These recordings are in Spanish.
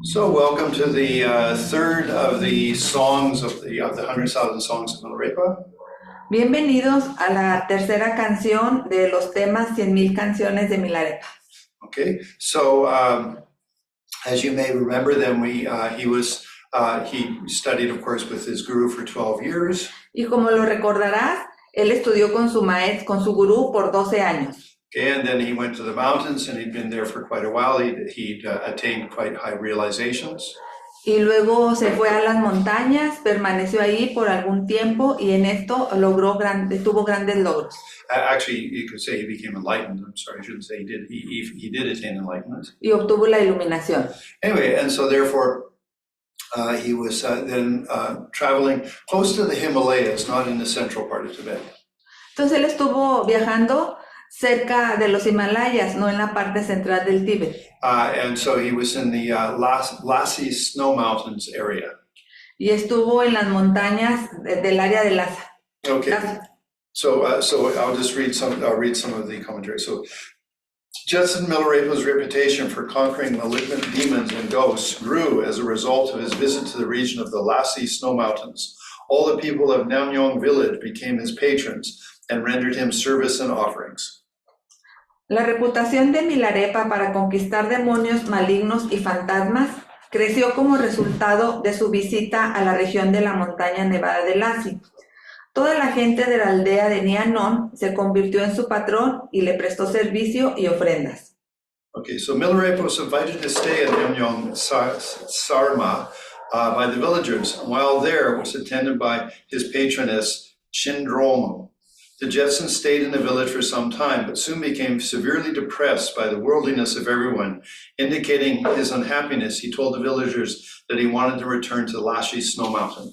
So welcome to the third of the songs of the 100,000 Songs of Milarepa. Bienvenidos a la tercera canción de los temas 100,000 canciones de Milarepa. Okay, so as you may remember, then he studied, of course, with his guru for 12 years. Y como lo recordarás, él estudió con su maestro, con su gurú por 12 años. Okay, and then he went to the mountains, and he'd been there for quite a while. He'd attained quite high realizations. Y luego se fue a las montañas, permaneció ahí por algún tiempo y en esto tuvo grandes logros. Actually, you could say he became enlightened. I'm sorry, I shouldn't say he did. He did attain enlightenment. Y obtuvo la iluminación. Anyway, and so therefore, he was then traveling close to the Himalayas, not in the central part of Tibet. Entonces él estuvo viajando cerca de los Himalayas, no en la parte central del Tíbet. And so he was in the Lhasa Snow Mountains area. Y estuvo en las montañas del área de Lhasa. Okay. So I'll just read some of the commentary. So Jetsun Milarepa's reputation for conquering malignant demons and ghosts grew as a result of his visit to the region of the Lhasa Snow Mountains. All the people of Namyong village became his patrons and rendered him service and offerings. La reputación de Milarepa para conquistar demonios malignos y fantasmas creció como resultado de su visita a la región de la montaña nevada de Lhasa. Toda la gente de la aldea de Nianon se convirtió en su patrón y le prestó servicio y ofrendas. Okay, so Milarepa was invited to stay at Namyong Sarma by the villagers. While there, was attended by his patroness Chindromo. The Jetsun stayed in the village for some time, but soon became severely depressed by the worldliness of everyone. Indicating his unhappiness, he told the villagers that he wanted to return to Lhasa Snow Mountain.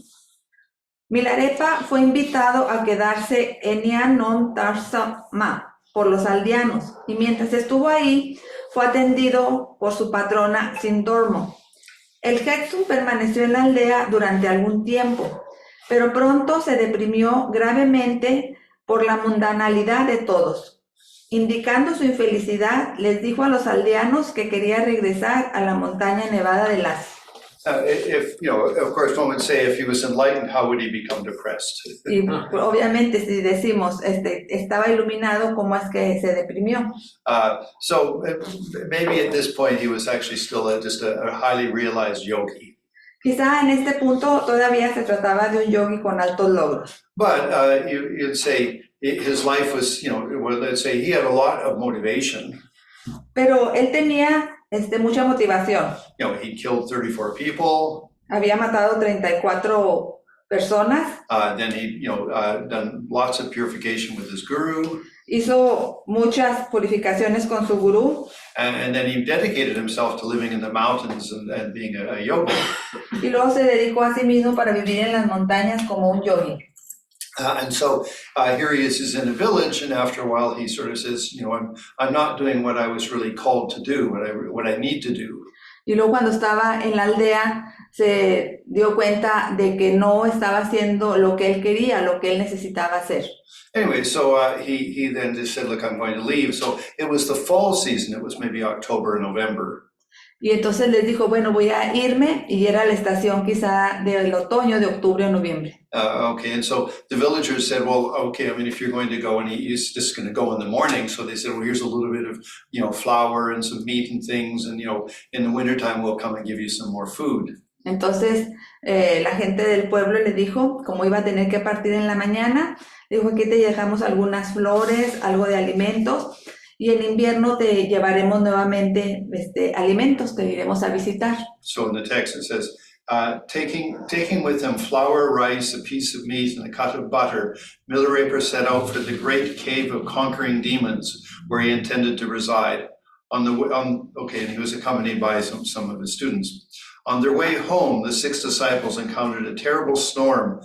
Milarepa fue invitado a quedarse en Nianon Tarsama por los aldeanos, y mientras estuvo ahí, fue atendido por su patrona Sindormo. El Jetsun permaneció en la aldea durante algún tiempo, pero pronto se deprimió gravemente por la mundanalidad de todos. Indicando su infelicidad, les dijo a los aldeanos que quería regresar a la montaña nevada de Lhasa. Of course, one would say if he was enlightened, how would he become depressed? Y obviamente, si decimos, estaba iluminado, ¿cómo es que se deprimió? So maybe at this point he was actually still just a highly realized yogi. Quizá en este punto todavía se trataba de un yogi con altos logros. But you'd say his life was, let's say he had a lot of motivation. Pero él tenía mucha motivación. He killed 34 people. Había matado 34 personas. Then he, done lots of purification with his guru. Hizo muchas purificaciones con su gurú. And then he dedicated himself to living in the mountains and being a yogi. Y luego se dedicó a sí mismo para vivir en las montañas como un yogi. And so here he is in a village, and after a while he sort of says, I'm not doing what I was really called to do, what I need to do. Y luego cuando estaba en la aldea se dio cuenta de que no estaba haciendo lo que él quería, lo que él necesitaba hacer. Anyway, so he then just said, look, I'm going to leave. So it was the fall season. It was maybe October and November. Y entonces les dijo, bueno, voy a irme, y era la estación quizá del otoño, de octubre o noviembre. Okay, and so the villagers said, well, okay, if you're going to go, and he's just going to go in the morning. So they said, well, here's a little bit of, flour and some meat and things, and, in the wintertime, we'll come and give you some more food. Entonces, la gente del pueblo le dijo, como iba a tener que partir en la mañana, dijo, aquí te dejamos algunas flores, algo de alimentos, y en invierno te llevaremos nuevamente alimentos que iremos a visitar. So in the text it says, taking with him flour, rice, a piece of meat, and a cut of butter, Milarepa set out for the great cave of conquering demons, where he intended to reside. And he was accompanied by some of his students. On their way home, the 6 disciples encountered a terrible snowstorm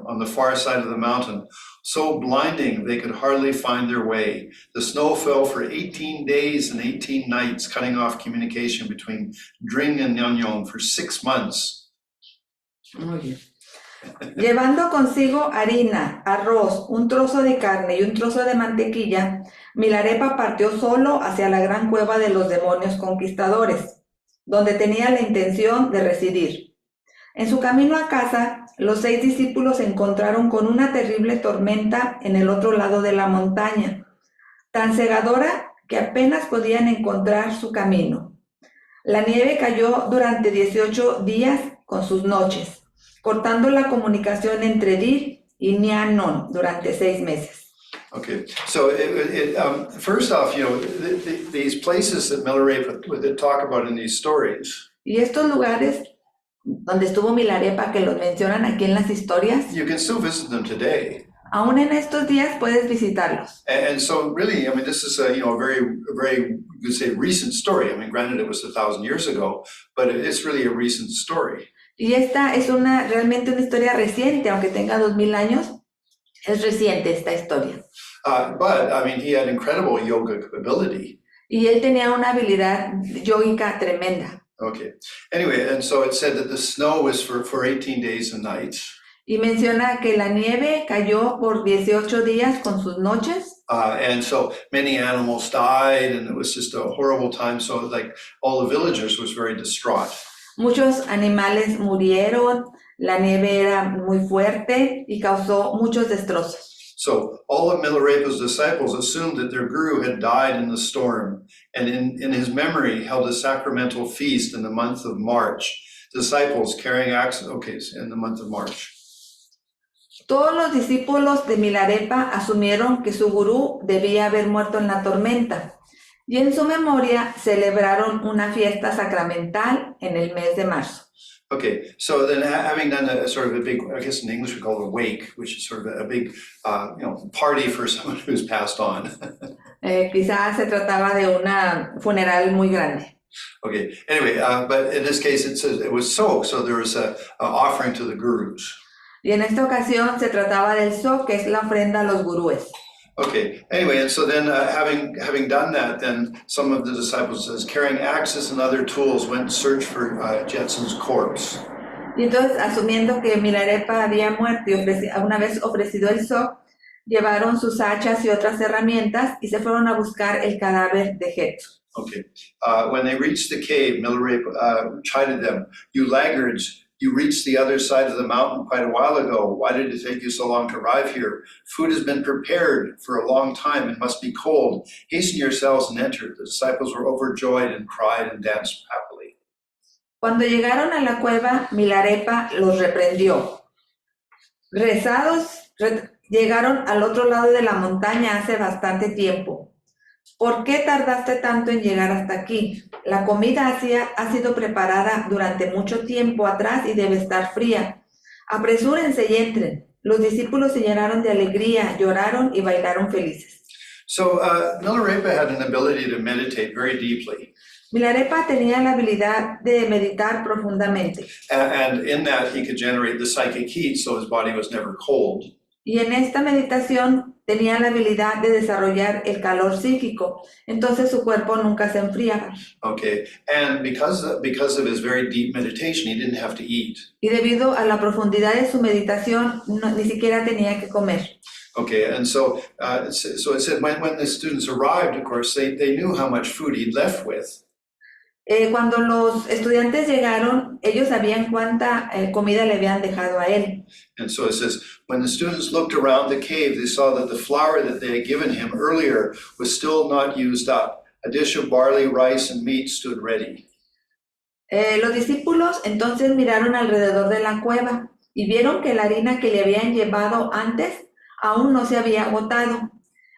on the far side of the mountain, so blinding they could hardly find their way. The snow fell for 18 days and 18 nights, cutting off communication between Dring and Nyanyong for 6 months. Muy bien. Llevando consigo harina, arroz, un trozo de carne y un trozo de mantequilla, Milarepa partió solo hacia la gran cueva de los demonios conquistadores. donde tenía la intención de residir. En su camino a casa, los 6 discípulos se encontraron con una terrible tormenta en el otro lado de la montaña, tan cegadora que apenas podían encontrar su camino. La nieve cayó durante 18 días con sus noches, cortando la comunicación entre Dir y Nianon durante 6 meses. Okay, so first off, these places that Milarepa would talk about in these stories, Y estos lugares donde estuvo Milarepa, que los mencionan aquí en las historias, you can still visit them today. aún en estos días puedes visitarlos. And so really, I mean, this is a very, you could say, recent story. I mean, granted, it was 1,000 years ago, but it's really a recent story. Y esta es realmente una historia reciente, aunque tenga 2000 años, es reciente esta historia. But, I mean, he had incredible yoga ability. Y él tenía una habilidad yógica tremenda. Okay. Anyway, and so it said that the snow was for 18 days and nights. Y menciona que la nieve cayó por 18 días con sus noches. And so many animals died, and it was just a horrible time. So, like, all the villagers was very distraught. Muchos animales murieron, la nieve era muy fuerte y causó muchos destrozos. So all of Milarepa's disciples assumed that their guru had died in the storm, and in his memory held a sacramental feast in the month of March. Disciples carrying axes, okay, in the month of March. Todos los discípulos de Milarepa asumieron que su gurú debía haber muerto en la tormenta, y en su memoria celebraron una fiesta sacramental en el mes de marzo. Okay, so then having done a sort of a big, I guess in English we call it a wake, which is sort of a big, party for someone who's passed on. Quizás se trataba de un funeral muy grande. Okay, anyway, but in this case it says it was so there was a offering to the gurus. Y en esta ocasión se trataba del so, que es la ofrenda a los gurúes. Okay, anyway, and so then having done that, then some of the disciples, says, carrying axes and other tools, went in search for Jetson's corpse. Y entonces, asumiendo que Milarepa había muerto y una vez ofrecido el so, llevaron sus hachas y otras herramientas y se fueron a buscar el cadáver de Jetso. Okay, when they reached the cave, Milarepa chided them, "You laggards, you reached the other side of the mountain quite a while ago. Why did it take you so long to arrive here? Food has been prepared for a long time and must be cold. Hasten yourselves and enter." The disciples were overjoyed and cried and danced happily. Cuando llegaron a la cueva, Milarepa los reprendió. Rezados, llegaron al otro lado de la montaña hace bastante tiempo. ¿Por qué tardaste tanto en llegar hasta aquí? La comida ha sido preparada durante mucho tiempo atrás y debe estar fría. Apresúrense y entren. Los discípulos se llenaron de alegría, lloraron y bailaron felices. So Milarepa had an ability to meditate very deeply. Milarepa tenía la habilidad de meditar profundamente. And in that he could generate the psychic heat, so his body was never cold. Y en esta meditación tenía la habilidad de desarrollar el calor psíquico, entonces su cuerpo nunca se enfriaba. Okay, and because of his very deep meditation, he didn't have to eat. Y debido a la profundidad de su meditación, ni siquiera tenía que comer. Okay, and so it said when the students arrived, of course, they knew how much food he'd left with. Cuando los estudiantes llegaron, ellos sabían cuánta comida le habían dejado a él. And so it says, when the students looked around the cave, they saw that the flour that they had given him earlier was still not used up. A dish of barley, rice, and meat stood ready. Los discípulos entonces miraron alrededor de la cueva y vieron que la harina que le habían llevado antes aún no se había agotado.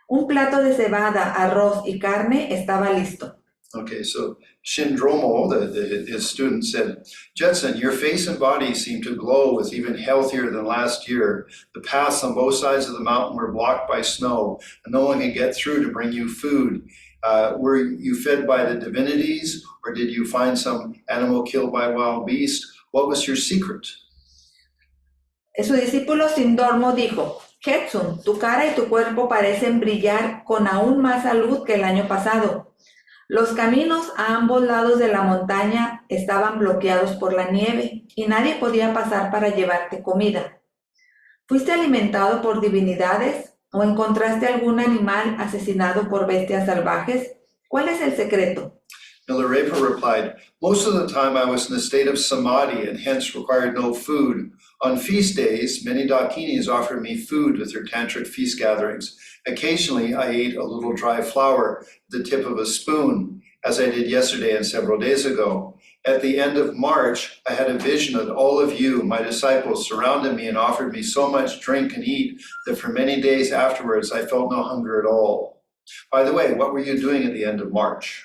Un plato de cebada, arroz y carne estaba listo. Okay, so Shindromo, his student, said, "Jetson, your face and body seem to glow with even healthier than last year. The paths on both sides of the mountain were blocked by snow, and no one could get through to bring you food. Were you fed by the divinities, or did you find some animal killed by a wild beast? What was your secret?" Su discípulo Sindormo dijo, Jetson, tu cara y tu cuerpo parecen brillar con aún más salud que el año pasado. Los caminos a ambos lados de la montaña estaban bloqueados por la nieve y nadie podía pasar para llevarte comida. ¿Fuiste alimentado por divinidades o encontraste algún animal asesinado por bestias salvajes? ¿Cuál es el secreto? Milarepa replied, "Most of the time I was in a state of samadhi and hence required no food. On feast days, many dakinis offered me food with their tantric feast gatherings. Occasionally, I ate a little dry flour at the tip of a spoon, as I did yesterday and several days ago. At the end of March, I had a vision that all of you, my disciples, surrounded me and offered me so much drink and eat that for many days afterwards, I felt no hunger at all. By the way, what were you doing at the end of March?"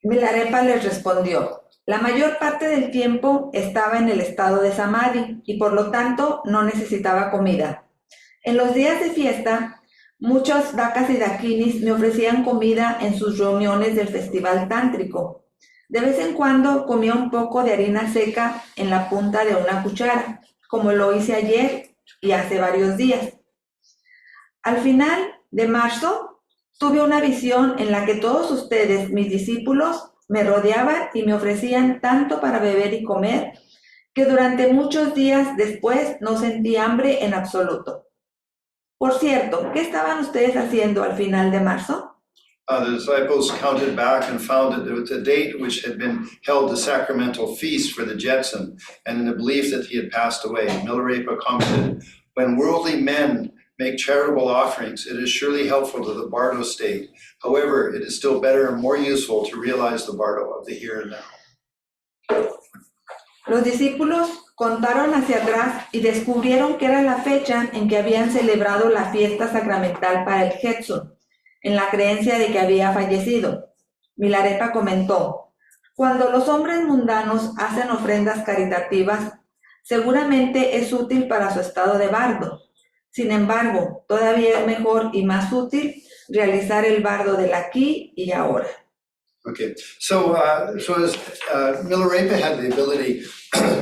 Milarepa les respondió, la mayor parte del tiempo estaba en el estado de samadhi y por lo tanto no necesitaba comida. En los días de fiesta, muchos dakas y dakinis me ofrecían comida en sus reuniones del festival tántrico. De vez en cuando comía un poco de harina seca en la punta de una cuchara, como lo hice ayer y hace varios días. Al final de marzo, tuve una visión en la que todos ustedes, mis discípulos, me rodeaban y me ofrecían tanto para beber y comer, que durante muchos días después no sentí hambre en absoluto. Por cierto, ¿qué estaban ustedes haciendo al final de marzo? The disciples counted back and found that it was a date which had been held the sacramental feast for the Jetson, and in the belief that he had passed away. Milarepa commented, "When worldly men make charitable offerings, it is surely helpful to the bardo state. However, it is still better and more useful to realize the bardo of the here and now." Los discípulos contaron hacia atrás y descubrieron que era la fecha en que habían celebrado la fiesta sacramental para el Jetsun, en la creencia de que había fallecido. Milarepa comentó, cuando los hombres mundanos hacen ofrendas caritativas, seguramente es útil para su estado de bardo. Sin embargo, todavía es mejor y más útil realizar el bardo del aquí y ahora. Okay, so Milarepa had the ability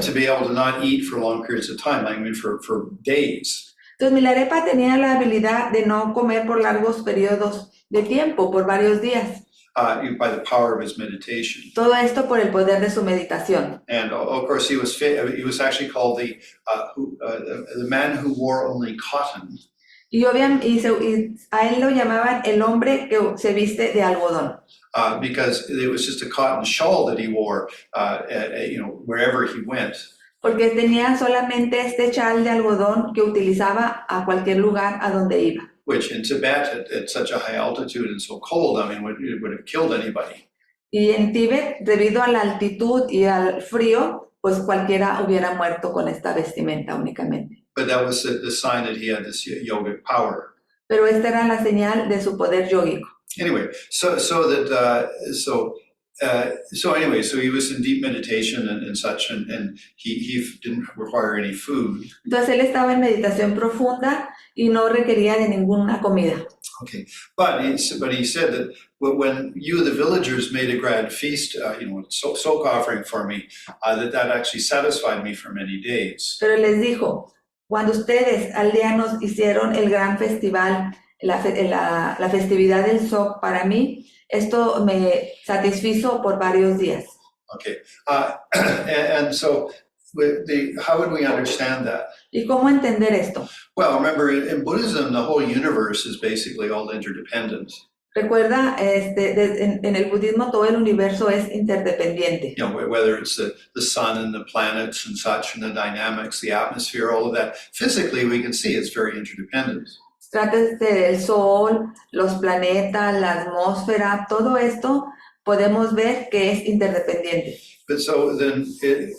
to be able to not eat for long periods of time, I mean for days. Entonces Milarepa tenía la habilidad de no comer por largos periodos de tiempo, por varios días. By the power of his meditation. Todo esto por el poder de su meditación. And of course, he was actually called the man who wore only cotton. Y a él lo llamaban el hombre que se viste de algodón. Because it was just a cotton shawl that he wore, wherever he went. Porque tenía solamente este chal de algodón que utilizaba a cualquier lugar a donde iba. Which in Tibet, at such a high altitude and so cold, it would have killed anybody. Y en Tíbet, debido a la altitud y al frío, pues cualquiera hubiera muerto con esta vestimenta únicamente. But that was the sign that he had this yogic power. Pero esta era la señal de su poder yógico. Anyway, so he was in deep meditation and such, and he didn't require any food. Entonces él estaba en meditación profunda y no requería de ninguna comida. Okay, but he said that when you, the villagers, made a grand feast, soak offering for me, that actually satisfied me for many days. Pero les dijo, cuando ustedes, aldeanos, hicieron el gran festival, la festividad del Sok para mí, esto me satisfizo por varios días. Okay, and so how would we understand that? ¿Y cómo entender esto? Well, remember, in Buddhism, the whole universe is basically all interdependent. Recuerda, en el budismo todo el universo es interdependiente. Whether it's the sun and the planets and such, and the dynamics, the atmosphere, all of that. Physically, we can see it's very interdependent. Trátese del sol, los planetas, la atmósfera, todo esto podemos ver que es interdependiente. But so then,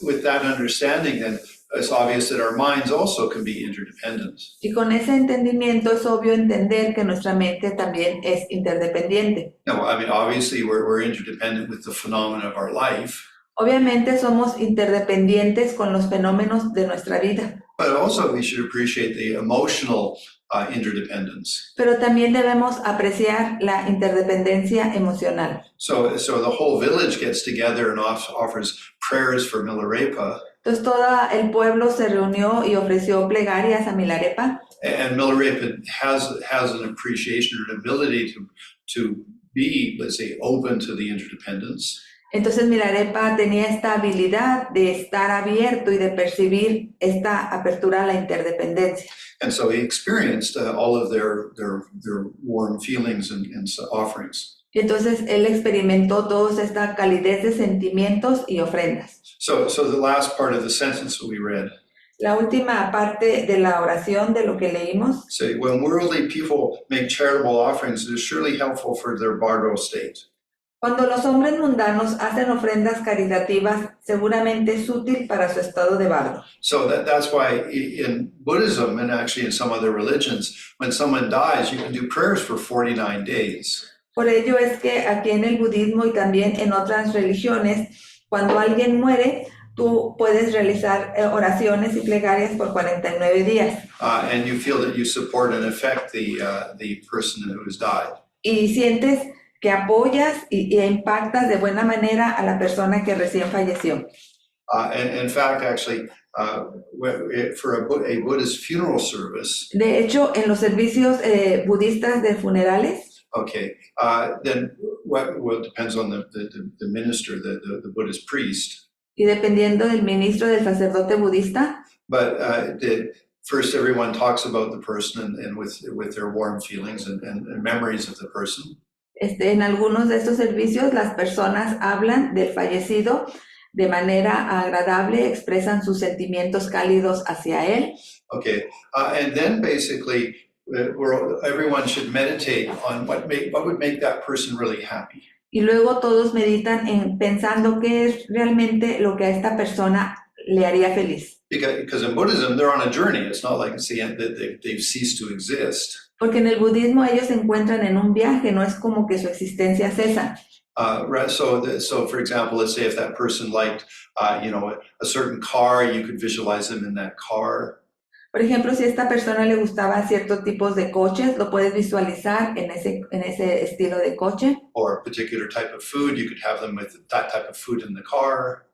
with that understanding, then it's obvious that our minds also can be interdependent. Y con ese entendimiento es obvio entender que nuestra mente también es interdependiente. No, I mean, obviously we're interdependent with the phenomena of our life. Obviamente somos interdependientes con los fenómenos de nuestra vida. But also we should appreciate the emotional interdependence. Pero también debemos apreciar la interdependencia emocional. So the whole village gets together and offers prayers for Milarepa. Entonces todo el pueblo se reunió y ofreció plegarias a Milarepa. And Milarepa has an appreciation or an ability to be, let's say, open to the interdependence. Entonces Milarepa tenía esta habilidad de estar abierto y de percibir esta apertura a la interdependencia. And so he experienced all of their warm feelings and offerings. Y entonces él experimentó toda esta calidez de sentimientos y ofrendas. So the last part of the sentence that we read, La última parte de la oración de lo que leímos, say, when worldly people make charitable offerings, it is surely helpful for their bardo state. cuando los hombres mundanos hacen ofrendas caritativas, seguramente es útil para su estado de bardo. So that's why in Buddhism and actually in some other religions, when someone dies, you can do prayers for 49 days. Por ello es que aquí en el budismo y también en otras religiones, cuando alguien muere, tú puedes realizar oraciones y plegarias por 49 días. And you feel that you support and affect the person who has died. Y sientes que apoyas y impactas de buena manera a la persona que recién falleció. And in fact, actually, for a Buddhist funeral service, De hecho, en los servicios budistas de funerales, okay, then well, depends on the minister, the Buddhist priest. y dependiendo del ministro del sacerdote budista, But first, everyone talks about the person and with their warm feelings and memories of the person. en algunos de estos servicios las personas hablan del fallecido de manera agradable, expresan sus sentimientos cálidos hacia él. Okay, and then basically, everyone should meditate on what would make that person really happy. Y luego todos meditan en pensando qué es realmente lo que a esta persona le haría feliz. Because in Buddhism, they're on a journey. It's not like it's the end that they've ceased to exist. Porque en el budismo ellos se encuentran en un viaje, no es como que su existencia cesa. So for example, let's say if that person liked, a certain car, you could visualize them in that car. Por ejemplo, si a esta persona le gustaba ciertos tipos de coches, lo puedes visualizar en ese estilo de coche. Or a particular type of food, you could have them with that type of food in the car.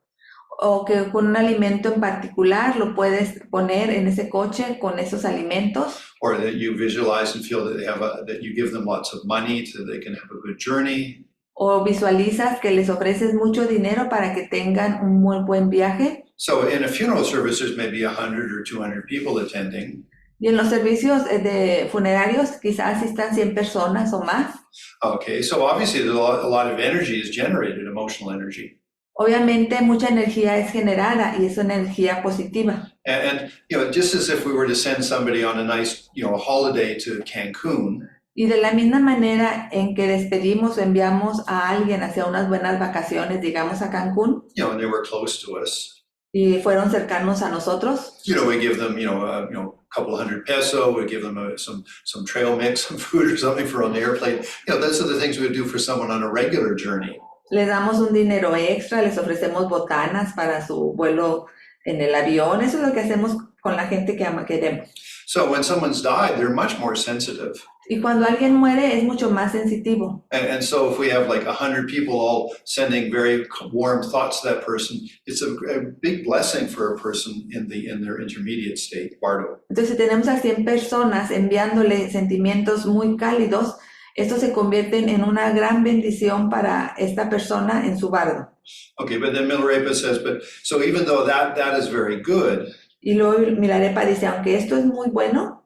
O que con un alimento en particular lo puedes poner en ese coche con esos alimentos. Or that you visualize and feel that that you give them lots of money so they can have a good journey. O visualizas que les ofreces mucho dinero para que tengan un muy buen viaje. So in a funeral service, there's maybe 100 or 200 people attending. Y en los servicios de funerarios quizás asistan 100 personas o más. Okay, so obviously there's a lot of energy is generated, emotional energy. Obviamente mucha energía es generada y es una energía positiva. And just as if we were to send somebody on a nice, holiday to Cancun. Y de la misma manera en que despedimos o enviamos a alguien hacia unas buenas vacaciones, digamos a Cancún, And they were close to us. y fueron cercanos a nosotros, We give them, a couple of $100 we give them some trail mix, some food or something for on the airplane. Those are the things we would do for someone on a regular journey. les damos un dinero extra, les ofrecemos botanas para su vuelo en el avión. Eso es lo que hacemos con la gente que queremos. So when someone's died, they're much more sensitive. Y cuando alguien muere es mucho más sensitivo. And so if we have like 100 people all sending very warm thoughts to that person, it's a big blessing for a person in their intermediate state, bardo. Entonces, si tenemos a 100 personas enviándole sentimientos muy cálidos, estos se convierten en una gran bendición para esta persona en su bardo. Okay, but then Milarepa says, but so even though that is very good, Y luego Milarepa dice, aunque esto es muy bueno,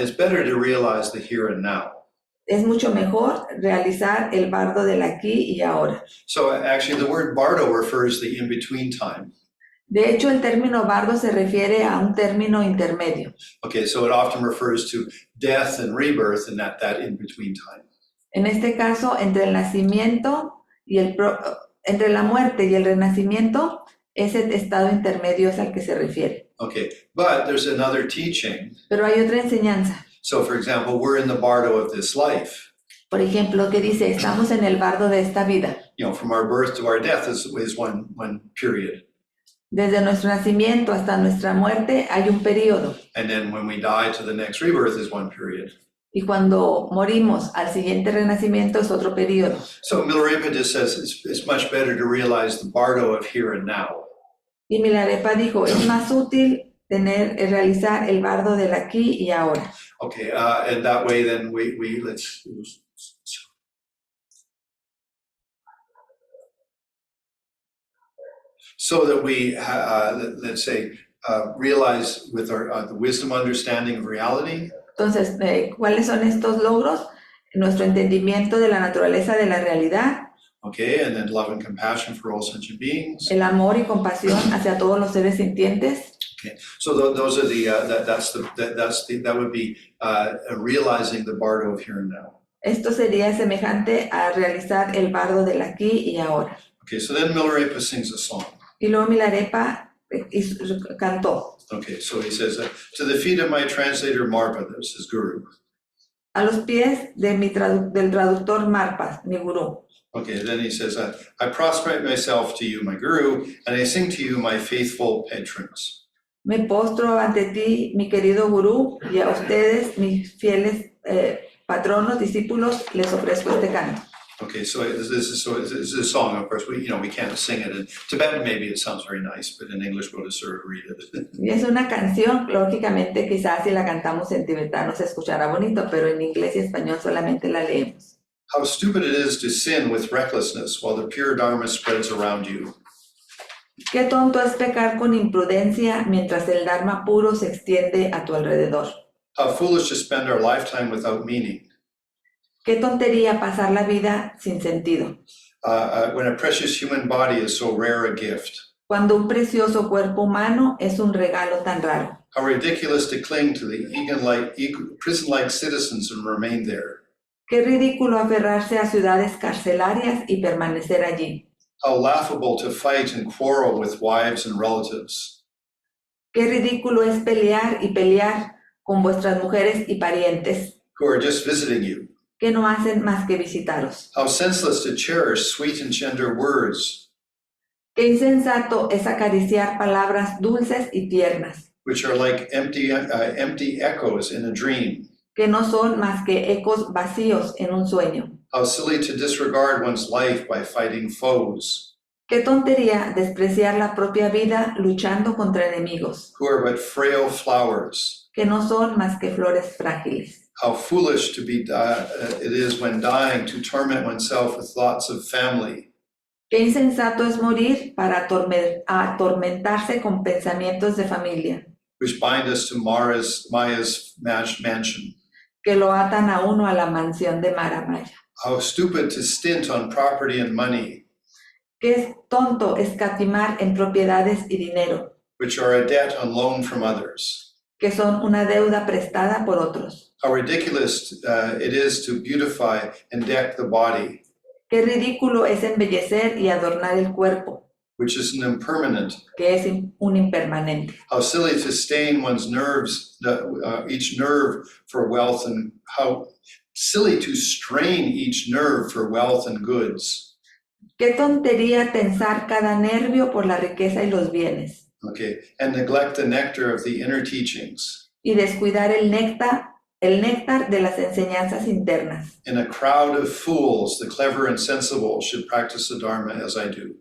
it's better to realize the here and now. es mucho mejor realizar el bardo del aquí y ahora. So actually the word bardo refers to the in-between time. De hecho, el término bardo se refiere a un término intermedio. Okay, so it often refers to death and rebirth and that in-between time. En este caso, entre el nacimiento y entre la muerte y el renacimiento, ese estado intermedio es al que se refiere. Okay, but there's another teaching. Pero hay otra enseñanza. So for example, we're in the bardo of this life. Por ejemplo, que dice, estamos en el bardo de esta vida. From our birth to our death is one period. Desde nuestro nacimiento hasta nuestra muerte hay un periodo. And then when we die to the next rebirth is one period. Y cuando morimos al siguiente renacimiento es otro periodo. So Milarepa just says it's much better to realize the bardo of here and now. Y Milarepa dijo, es más útil realizar el bardo del aquí y ahora. Okay, and that way then let's so that we, let's say, realize with our the wisdom understanding of reality. Entonces, ¿cuáles son estos logros? Nuestro entendimiento de la naturaleza de la realidad, Okay, and then love and compassion for all sentient beings. el amor y compasión hacia todos los seres sintientes. Okay, so those are the that would be realizing the bardo of here and now. Esto sería semejante a realizar el bardo del aquí y ahora. Okay, so then Milarepa sings a song. Y luego Milarepa cantó. Okay, so he says, to the feet of my translator Marpa, that's his guru. A los pies de del traductor Marpa, mi gurú. Okay, then he says, I prostrate myself to you, my guru, and I sing to you, my faithful patrons. Me postro ante ti, mi querido gurú, y a ustedes, mis fieles patronos, discípulos, les ofrezco este canto. Okay, so this is a song. Of course, we can't sing it in Tibetan. Maybe it sounds very nice, but in English, we'll just sort of read it. Y es una canción, lógicamente, quizás si la cantamos en tibetano se escuchará bonito, pero en inglés y español solamente la leemos. How stupid it is to sin with recklessness while the pure Dharma spreads around you. Qué tonto es pecar con imprudencia mientras el Dharma puro se extiende a tu alrededor. How foolish to spend our lifetime without meaning. Qué tontería pasar la vida sin sentido. When a precious human body is so rare a gift. Cuando un precioso cuerpo humano es un regalo tan raro. How ridiculous to cling to the prison-like citizens and remain there. Qué ridículo aferrarse a ciudades carcelarias y permanecer allí. How laughable to fight and quarrel with wives and relatives. Qué ridículo es pelear y pelear con vuestras mujeres y parientes who are just visiting you. que no hacen más que visitaros. How senseless to cherish sweet and tender words, Qué insensato es acariciar palabras dulces y tiernas, which are like empty echoes in a dream. que no son más que ecos vacíos en un sueño. How silly to disregard one's life by fighting foes, Qué tontería despreciar la propia vida luchando contra enemigos, who are but frail flowers. que no son más que flores frágiles. How foolish to be it is when dying to torment oneself with thoughts of family. Qué insensato es morir para atormentarse con pensamientos de familia, Which bind us to Maya's mansion. que lo atan a uno a la mansión de Maramaya. How stupid to stint on property and money, Qué es tonto escatimar en propiedades y dinero, which are a debt on loan from others. que son una deuda prestada por otros. How ridiculous it is to beautify and deck the body, Qué ridículo es embellecer y adornar el cuerpo, which is an impermanent. que es un impermanente. How silly to stain one's nerves, each nerve for wealth, and how silly to strain each nerve for wealth and goods. Qué tontería tensar cada nervio por la riqueza y los bienes, Okay, and neglect the nectar of the inner teachings. y descuidar el néctar de las enseñanzas internas. In a crowd of fools, the clever and sensible should practice the Dharma as I do.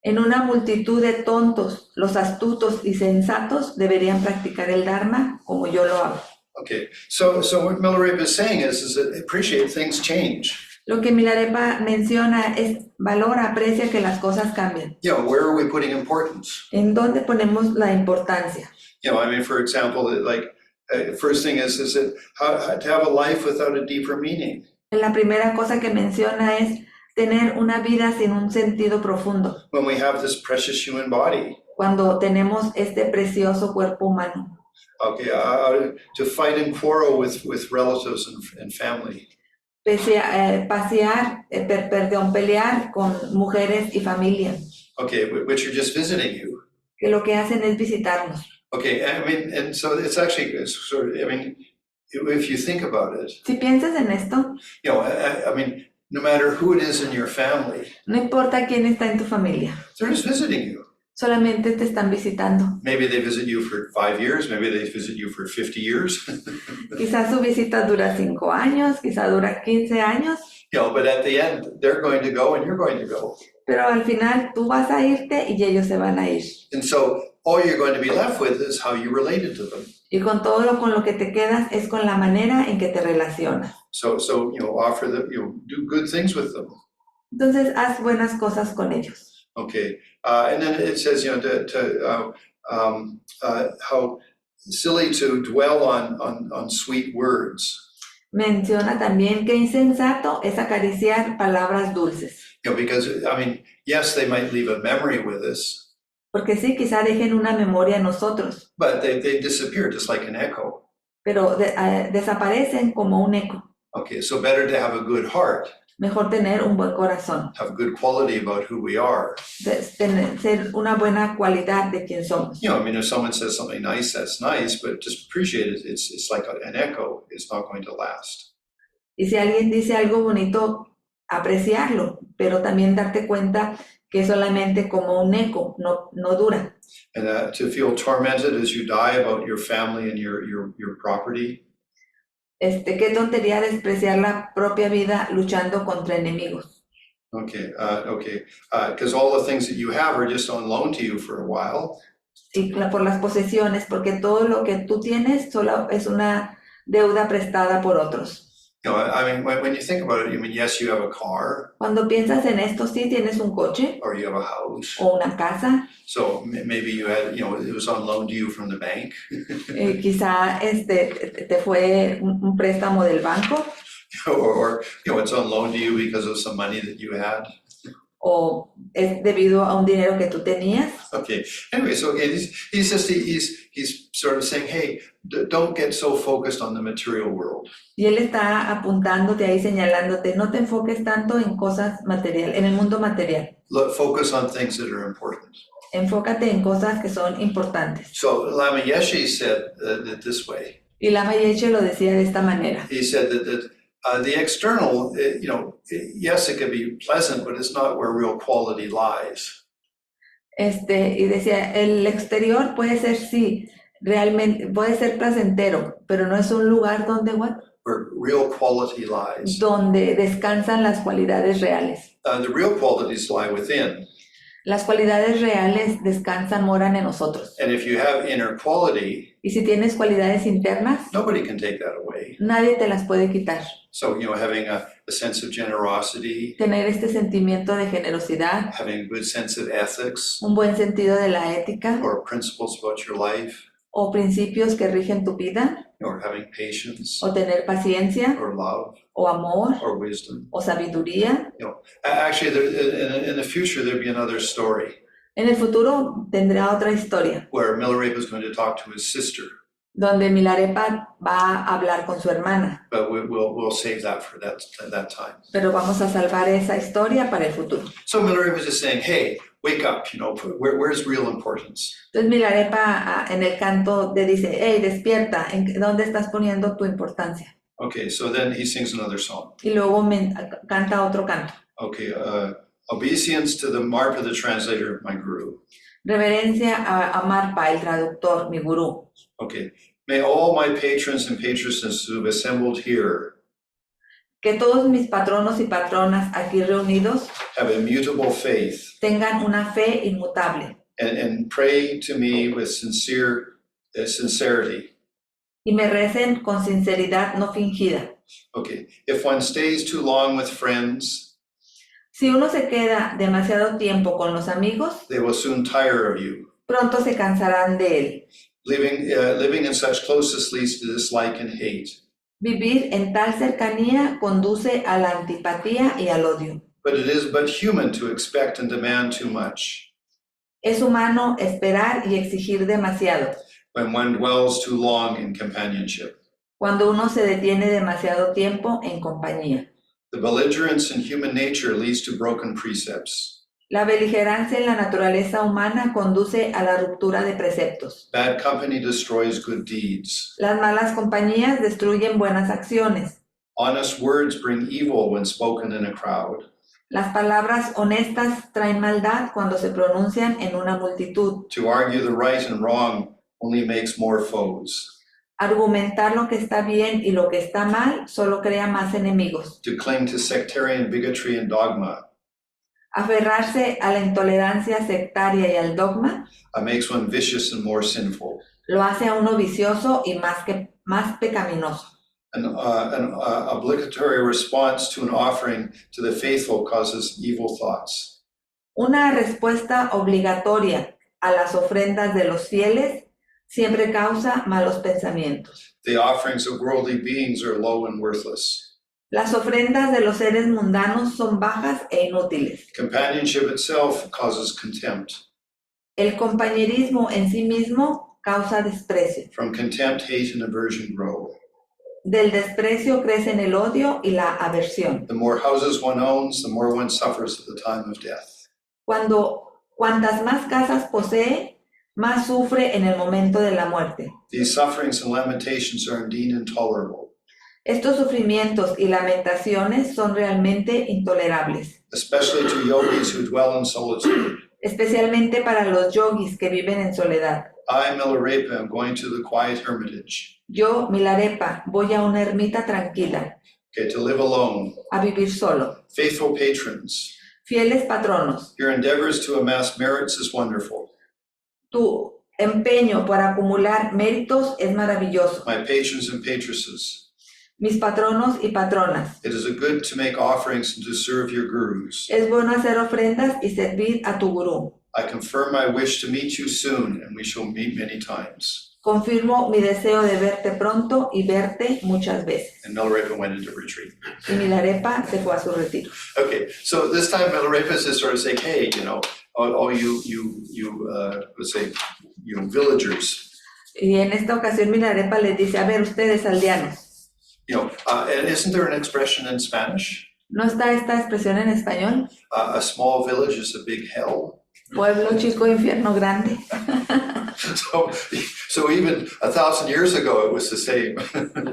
En una multitud de tontos, los astutos y sensatos deberían practicar el Dharma como yo lo hago. Okay, so what Milarepa is saying is that appreciate things change. Lo que Milarepa menciona es valora, aprecia que las cosas cambian. You know, where are we putting importance? ¿En dónde ponemos la importancia? You know, I mean, for example, like first thing is that how to have a life without a deeper meaning. La primera cosa que menciona es tener una vida sin un sentido profundo, When we have this precious human body, cuando tenemos este precioso cuerpo humano. okay, to fight and quarrel with relatives and family. Pelear con mujeres y familia, Okay, which are just visiting you. que lo que hacen es visitarnos. Okay, I mean, and so it's actually sort of, I mean, if you think about it, Si piensas en esto, you know, I mean, no matter who it is in your family, no importa quién está en tu familia, they're just visiting you. solamente te están visitando. Maybe they visit you for 5 years, maybe they visit you for 50 years. Quizás su visita dura 5 años, quizás dura 15 años, You know, but at the end, they're going to go and you're going to go. pero al final tú vas a irte y ellos se van a ir. And so all you're going to be left with is how you related to them. Y con todo con lo que te quedas es con la manera en que te relacionas. So you know, offer them, you know, do good things with them. Entonces haz buenas cosas con ellos. Okay, and then it says, how silly to dwell on sweet words. Menciona también que insensato es acariciar palabras dulces. Because, yes, they might leave a memory with us, Porque sí, quizá dejen una memoria en nosotros, but they disappear just like an echo. pero desaparecen como un eco. Okay, so better to have a good heart, Mejor tener un buen corazón, have good quality about who we are. ser una buena cualidad de quien somos. If someone says something nice, that's nice, but just appreciate it. It's like an echo. It's not going to last. Y si alguien dice algo bonito, apreciarlo, pero también darte cuenta que es solamente como un eco, no dura. And to feel tormented as you die about your family and your property. Qué tontería despreciar la propia vida luchando contra enemigos. Okay, because all the things that you have are just on loan to you for a while. Y por las posesiones, porque todo lo que tú tienes solo es una deuda prestada por otros. When you think about it, yes, you have a car. Cuando piensas en esto, sí tienes un coche or you have a house. o una casa. So maybe you had, it was on loan to you from the bank. Quizá te fue un préstamo del banco. or it's on loan to you because of some money that you had. O es debido a un dinero que tú tenías. Okay. Anyway, so he's sort of saying, hey, don't get so focused on the material world. Y él está apuntándote ahí, señalándote, no te enfoques tanto en cosas materiales, en el mundo material. Focus on things that are important. Enfócate en cosas que son importantes. So Lama Yeshe said it this way. Y Lama Yeshe lo decía de esta manera. He said that the external, yes, it can be pleasant, but it's not where real quality lies. Y decía, el exterior puede ser, sí, realmente, puede ser placentero, pero no es un lugar donde, where real quality lies. Donde descansan las cualidades reales. The real qualities lie within. Las cualidades reales descansan, moran en nosotros. And if you have inner quality, y si tienes cualidades internas, nobody can take that away. Nadie te las puede quitar. So, having a sense of generosity, tener este sentimiento de generosidad, having a good sense of ethics, un buen sentido de la ética, or principles about your life, o principios que rigen tu vida, or having patience, o tener paciencia, or love, o amor, or wisdom, o sabiduría. Actually, in the future, there'd be another story. En el futuro tendrá otra historia. Where Milarepa is going to talk to his sister. Donde Milarepa va a hablar con su hermana. But we'll save that for that time. Pero vamos a salvar esa historia para el futuro. So Milarepa is just saying, hey, wake up, where's real importance? Entonces Milarepa en el canto le dice, hey, despierta, ¿dónde estás poniendo tu importancia? Okay, so then he sings another song. Y luego canta otro canto. Okay, obeisance to the Marpa, the translator, my guru. Reverencia a Marpa, el traductor, mi gurú. Okay, may all my patrons and patresses who've assembled here que todos mis patronos y patronas aquí reunidos have immutable faith tengan una fe inmutable and pray to me with sincerity. Y me recen con sinceridad no fingida. Okay, if one stays too long with friends, si uno se queda demasiado tiempo con los amigos, they will soon tire of you. Pronto se cansarán de él. Living in such closeness leads to dislike and hate. Vivir en tal cercanía conduce a la antipatía y al odio. But it is but human to expect and demand too much. Es humano esperar y exigir demasiado. When one dwells too long in companionship. Cuando uno se detiene demasiado tiempo en compañía. The belligerence in human nature leads to broken precepts. La beligerancia en la naturaleza humana conduce a la ruptura de preceptos. Bad company destroys good deeds. Las malas compañías destruyen buenas acciones. Honest words bring evil when spoken in a crowd. Las palabras honestas traen maldad cuando se pronuncian en una multitud. To argue the right and wrong only makes more foes. Argumentar lo que está bien y lo que está mal solo crea más enemigos. To cling to sectarian bigotry and dogma. Aferrarse a la intolerancia sectaria y al dogma makes one vicious and more sinful. Lo hace a uno vicioso y más pecaminoso. An obligatory response to an offering to the faithful causes evil thoughts. Una respuesta obligatoria a las ofrendas de los fieles siempre causa malos pensamientos. The offerings of worldly beings are low and worthless. Las ofrendas de los seres mundanos son bajas e inútiles. Companionship itself causes contempt. El compañerismo en sí mismo causa desprecio. From contempt, hate, and aversion grow. Del desprecio crecen el odio y la aversión. The more houses one owns, the more one suffers at the time of death. Cuantas más casas posee, más sufre en el momento de la muerte. These sufferings and lamentations are indeed intolerable, Estos sufrimientos y lamentaciones son realmente intolerables, especially to yogis who dwell in solitude. especialmente para los yogis que viven en soledad. I, Milarepa, am going to the quiet hermitage, Yo, Milarepa, voy a una ermita tranquila, to live alone. a vivir solo. Faithful patrons, Fieles patronos, your endeavors to amass merits is wonderful. tu empeño por acumular méritos es maravilloso. My patrons and patresses, Mis patronos y patronas, it is a good to make offerings and to serve your gurus. es bueno hacer ofrendas y servir a tu gurú. I confirm my wish to meet you soon, and we shall meet many times. Confirmo mi deseo de verte pronto y verte muchas veces. And Milarepa went into retreat. Y Milarepa se fue a su retiro. Okay, so this time Milarepa is sort of saying, hey, all you let's say, villagers, Y en esta ocasión Milarepa les dice, a ver, ustedes aldeanos, and isn't there an expression in Spanish? ¿no está esta expresión en español? A small village is a big hell. Pueblo chico, infierno grande. So even 1,000 years ago, it was the same.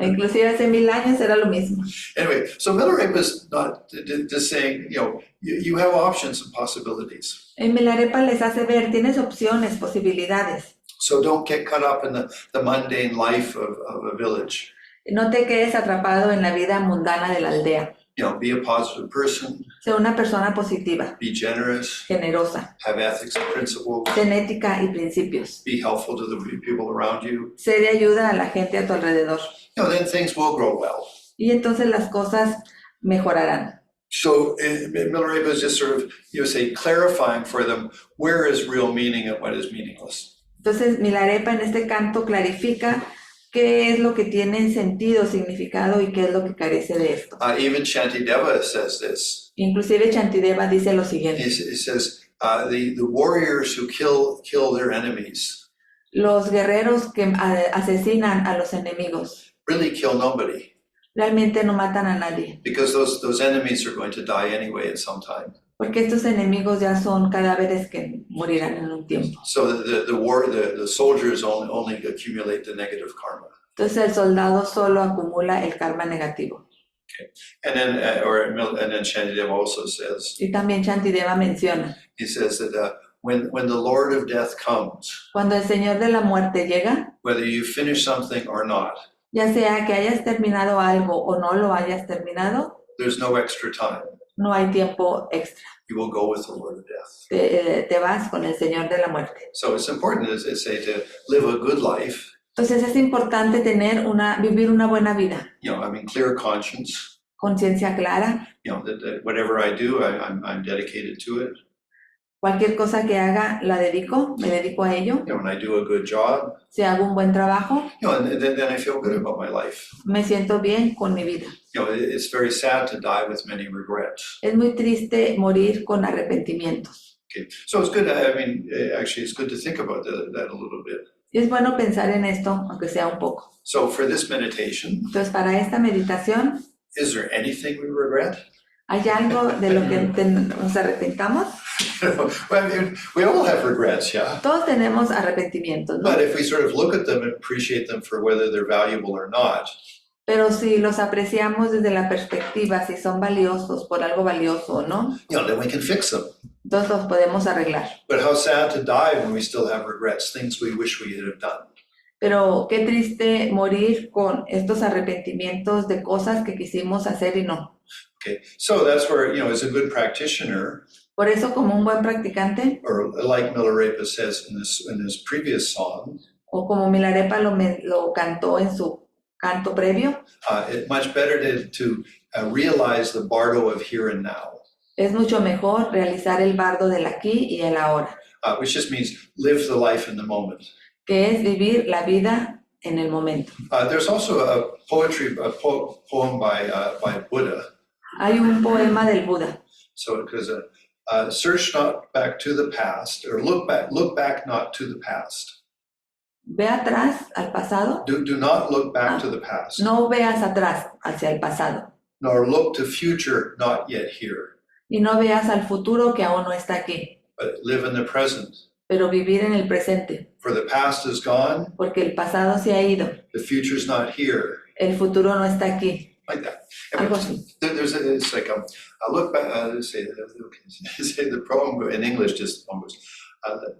Inclusive hace 1000 años era lo mismo. Anyway, so Milarepa is not just saying, you have options and possibilities. En Milarepa les hace ver, tienes opciones, posibilidades. So don't get caught up in the mundane life of a village. No te quedes atrapado en la vida mundana de la aldea. Be a positive person, Sé una persona positiva, be generous, generosa, have ethics and principles, ten ética y principios. be helpful to the people around you. Sé de ayuda a la gente a tu alrededor. Then things will grow well. Y entonces las cosas mejorarán. So Milarepa is just sort of, clarifying for them where is real meaning and what is meaningless. Entonces Milarepa en este canto clarifica qué es lo que tiene sentido, significado y qué es lo que carece de esto. Even Shantideva says this. Inclusive Shantideva dice lo siguiente. He says, the warriors who kill their enemies Los guerreros que asesinan a los enemigos really kill nobody, realmente no matan a nadie, because those enemies are going to die anyway at some time. porque estos enemigos ya son cadáveres que morirán en un tiempo. So the soldiers only accumulate the negative karma. Entonces el soldado solo acumula el karma negativo. And then Shantideva also says, Y también Shantideva menciona, he says that when the Lord of Death comes, cuando el Señor de la muerte llega, whether you finish something or not, ya sea que hayas terminado algo o no lo hayas terminado, there's no extra time. no hay tiempo extra. You will go with the Lord of Death. Te vas con el Señor de la muerte. So it's important, as I say, to live a good life. Entonces es importante vivir una buena vida, Clear conscience. conciencia clara. That whatever I do, I'm dedicated to it. Cualquier cosa que haga me dedico a ello. When I do a good job, Si hago un buen trabajo, and then I feel good about my life. me siento bien con mi vida. It's very sad to die with many regrets. Es muy triste morir con arrepentimientos. Okay, so it's good. Actually, it's good to think about that a little bit. Y es bueno pensar en esto, aunque sea un poco. So for this meditation, Entonces, para esta meditación, is there anything we regret? ¿hay algo de lo que nos arrepentamos? We all have regrets, yeah. Todos tenemos arrepentimientos, ¿no? But if we sort of look at them and appreciate them for whether they're valuable or not, Pero si los apreciamos desde la perspectiva, si son valiosos por algo valioso o no, then we can fix them. entonces los podemos arreglar. But how sad to die when we still have regrets, things we wish we had done. Pero qué triste morir con estos arrepentimientos de cosas que quisimos hacer y no. Okay, so that's where, as a good practitioner, Por eso, como un buen practicante, or like Milarepa says in this previous song, o como Milarepa lo cantó en su canto previo, it's much better to realize the bardo of here and now. Es mucho mejor realizar el bardo del aquí y el ahora, which just means live the life in the moment. que es vivir la vida en el momento. There's also a poem by Buddha. Hay un poema del Buda. So it goes, search not back to the past, or look back not to the past. Ve atrás al pasado, Do not look back to the past, no veas atrás hacia el pasado, nor look to future not yet here, y no veas al futuro que aún no está aquí, but live in the present. pero vivir en el presente, For the past is gone, porque el pasado se ha ido, the future's not here. el futuro no está aquí. Like that. Algo así. It's like I look back. Say the poem in English just almost.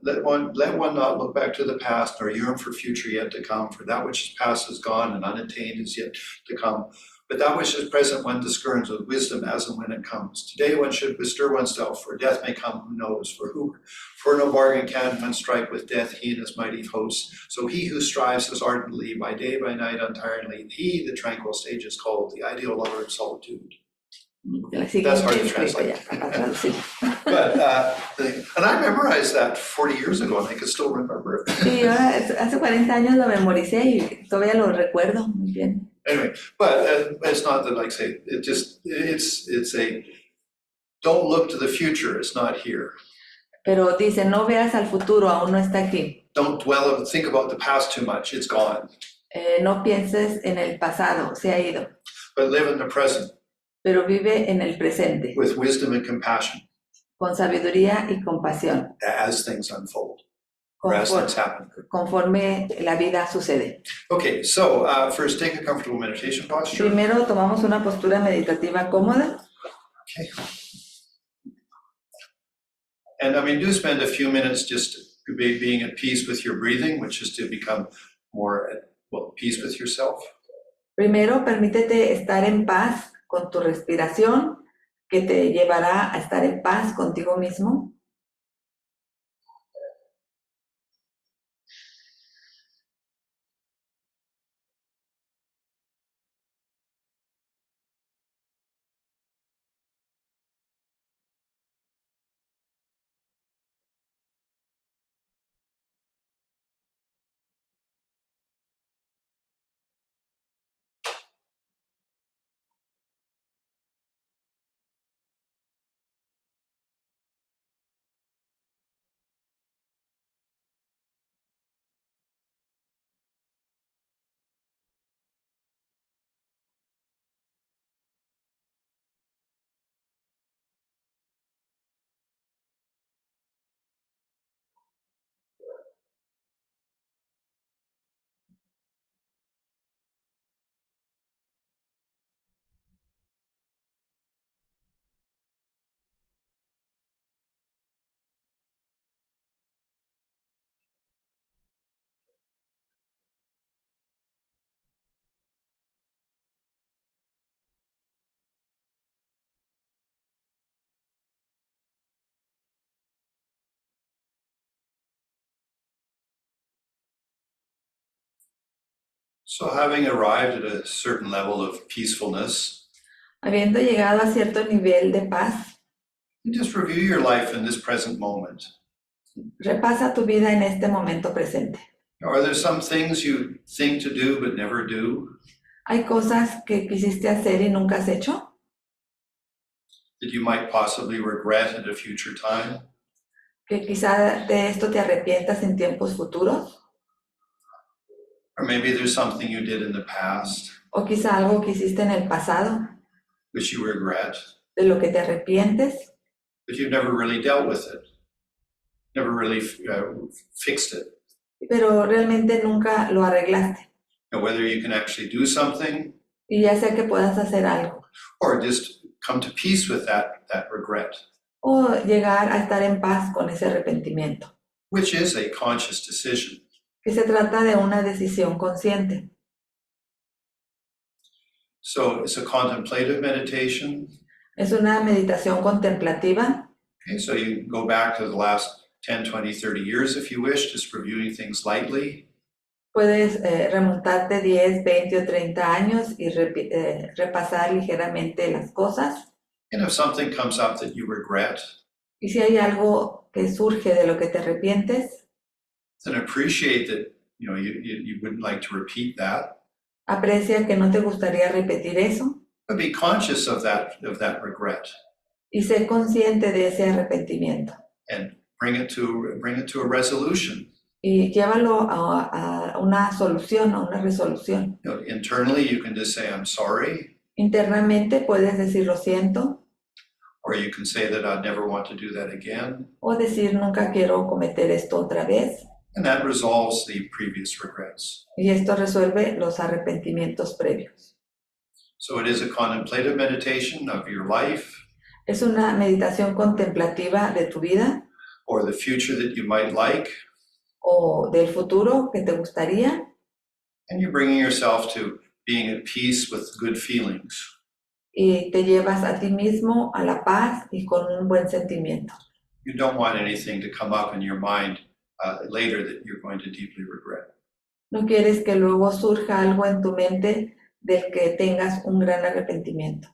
Let one not look back to the past, nor yearn for future yet to come. For that which is past is gone, and unattained is yet to come. But that which is present one discerns with wisdom as and when it comes. Today one should bestir oneself, for death may come, who knows? For no bargain can one strike with death, he and his mighty hosts. So he who strives as ardently, by day, by night, untiringly, he the tranquil stage is called, the ideal lover of solitude. That's hard to translate. But, and I memorized that 40 years ago, and I can still remember it. Sí, ahora hace 40 años lo memoricé y todavía lo recuerdo muy bien. Anyway, but it's not that, like, say, it's a, don't look to the future, it's not here. Pero dice, no veas al futuro, aún no está aquí. Don't think about the past too much, it's gone. No pienses en el pasado, se ha ido. But live in the present. Pero vive en el presente, with wisdom and compassion, con sabiduría y compasión, as things unfold, or as things happen. Conforme la vida sucede. Okay, so first take a comfortable meditation posture. Primero tomamos una postura meditativa cómoda. Okay. And I mean, do spend a few minutes just being at peace with your breathing, which is to become more at peace with yourself. Primero, permítete estar en paz con tu respiración, que te llevará a estar en paz contigo mismo. So having arrived at a certain level of peacefulness, habiendo llegado a cierto nivel de paz, just review your life in this present moment. repasa tu vida en este momento presente. Are there some things you think to do but never do? ¿Hay cosas que quisiste hacer y nunca has hecho? That you might possibly regret at a future time? ¿Que quizá de esto te arrepientas en tiempos futuros? Or maybe there's something you did in the past ¿O quizá algo que hiciste en el pasado, which you regret, de lo que te arrepientes, but you've never really dealt with it, never really fixed it? pero realmente nunca lo arreglaste? Now, whether you can actually do something Y ya sea que puedas hacer algo, or just come to peace with that regret, o llegar a estar en paz con ese arrepentimiento, which is a conscious decision. que se trata de una decisión consciente. So it's a contemplative meditation. Es una meditación contemplativa. Okay, so you can go back to the last 10, 20, 30 years if you wish, just reviewing things lightly. Puedes remontarte 10, 20 o 30 años y repasar ligeramente las cosas. And if something comes up that you regret, Y si hay algo que surge de lo que te arrepientes, then appreciate that you wouldn't like to repeat that, aprecia que no te gustaría repetir eso but be conscious of that regret y sé consciente de ese arrepentimiento. and bring it to a resolution. Y llévalo a una solución, a una resolución. Internally, you can just say, I'm sorry, Internamente puedes decir lo siento or you can say that I'd never want to do that again. o decir nunca quiero cometer esto otra vez. And that resolves the previous regrets. Y esto resuelve los arrepentimientos previos. So it is a contemplative meditation of your life Es una meditación contemplativa de tu vida or the future that you might like, o del futuro que te gustaría and you're bringing yourself to being at peace with good feelings. y te llevas a ti mismo a la paz y con un buen sentimiento. You don't want anything to come up in your mind later that you're going to deeply regret. No quieres que luego surja algo en tu mente del que tengas un gran arrepentimiento.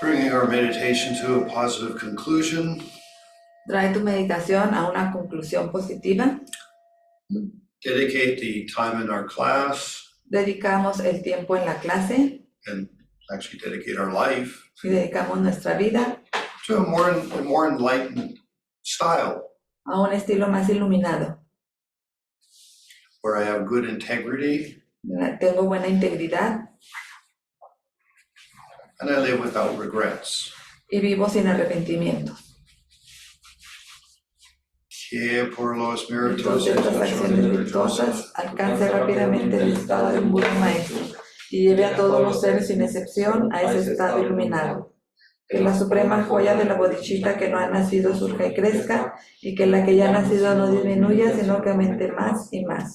Bringing our meditation to a positive conclusion. Trae tu meditación a una conclusión positiva. Dedicate the time in our class Dedicamos el tiempo en la clase and actually dedicate our life y dedicamos nuestra vida to a more enlightened style a un estilo más iluminado. where I have good integrity Tengo buena integridad and I live without regrets. y vivo sin arrepentimiento. Que por los méritos Entonces, las acciones virtuosas alcance rápidamente el estado de un Buda maestro y lleve a todos los seres sin excepción a ese estado iluminado. Que la suprema joya de la bodhicitta que no ha nacido surja y crezca, y que la que ya ha nacido no disminuya, sino que aumente más y más.